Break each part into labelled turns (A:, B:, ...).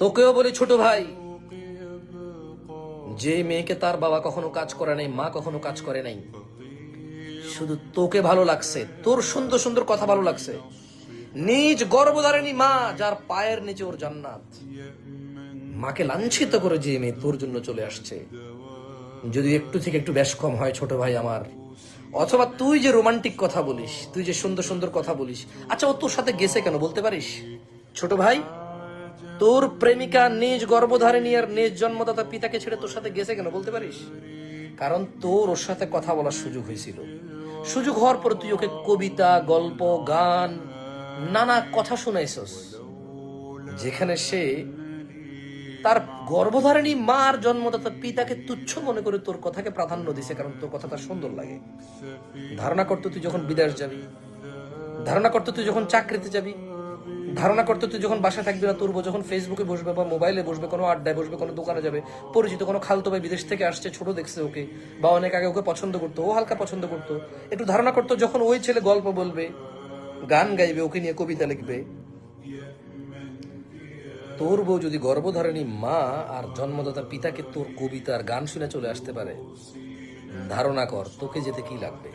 A: তোকেও বলি ছোট ভাই, যে মেয়েকে তার বাবা কখনো কাজ করে নাই, মা কখনো কাজ করে নাই, শুধু তোকে ভালো লাগছে, তোর সুন্দর সুন্দর কথা ভালো লাগছে, নিজ গর্ভধারিণী মা যার পায়ের নিচে ওর জান্নাত, মাকে লাঞ্ছিত করে যে মেয়ে তোর জন্য চলে আসছে, যদি একটু থেকে একটু বেশ কম হয় ছোট ভাই আমার, অথবা তুই যে রোমান্টিক কথা বলিস, তুই যে সুন্দর সুন্দর কথা বলিস, আচ্ছা ও তোর সাথে গেছে কেন বলতে পারিস ছোট ভাই? তোর প্রেমিকা নিজ গর্ভধারিণী আর নিজ জন্মদাতা পিতাকে ছেড়ে তোর সাথে গেছে কেন বলতে পারিস? কারণ তোর ওর সাথে কথা বলার সুযোগ হয়েছিল। সুযোগ হওয়ার পর তুই ওকে কবিতা, গল্প, গান, নানা কথা শুনাইছস, যেখানে সে তার গর্ভধারিণী মার জন্মদাতা পিতাকে তুচ্ছ মনে করে তোর কথাকে প্রাধান্য দিছে, কারণ তোর কথা তার সুন্দর লাগে। ধারণা করতো তুই যখন বিদেশ যাবি, ধারণা করতো তুই যখন চাকরিতে যাবি, ধারণা করতো তুই যখন বাসায় থাকবি না, তোর বউ যখন ফেসবুকে বসবে বা মোবাইলে বসবে, কোনো আড্ডায় বসবে, কোনো দোকানে যাবে, পরিচিত কোনো খালতো ভাই বিদেশ থেকে আসছে, ছোট দেখছে ওকে, বা অনেক আগে ওকে পছন্দ করতো, ও হালকা পছন্দ করতো, একটু ধারণা করতো যখন ওই ছেলে গল্প বলবে, গান গাইবে, ওকে নিয়ে কবিতা লিখবে, তোর বউ যদি গর্ভধারিণী মা আর জন্মদাতা পিতাকে তোর কবিতা আর গান শুনে চলে আসতে পারে, ধারণা কর তোকে যেতে কি লাগবে।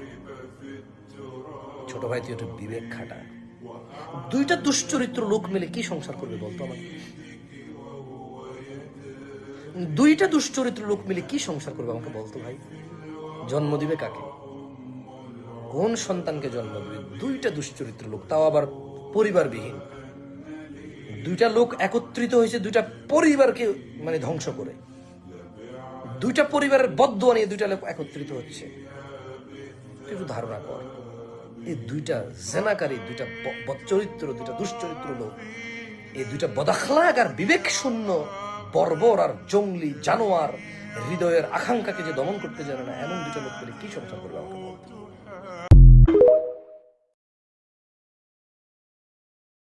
A: ছোট ভাই তুই একটু বিবেক খাটা। দুইটা দুশ্চরিত্র লোক মিলে কি সংসার করবে বলতো আমাকে? দুইটা দুশ্চরিত্র লোক মিলে কি সংসার করবে আমাকে বলতো ভাই? জন্ম দিবে কাকে? কোন সন্তানকে জন্ম দিবে? দুইটা দুশ্চরিত্র লোক, তাও আবার পরিবারবিহীন। দুইটা লোক একত্রিত হয়েছে দুইটা পরিবারকে মানে ধ্বংস করে, দুইটা পরিবারের বদদোয়া নিয়ে দুইটা লোক একত্রিত হচ্ছে। একটু ধারণা কর, এই দুইটা জেনাকারী, দুইটা বদচরিত্র, দুইটা দুশ্চরিত্র লোক, এই দুইটা বদাখলাক আর বিবেক শূন্য বর্বর আর জঙ্গলি জানোয়ার, হৃদয়ের আকাঙ্ক্ষাকে যে দমন করতে জানে না, এমন দুইটা লোক পেলে কি সংসার করবে আমাকে বলতো?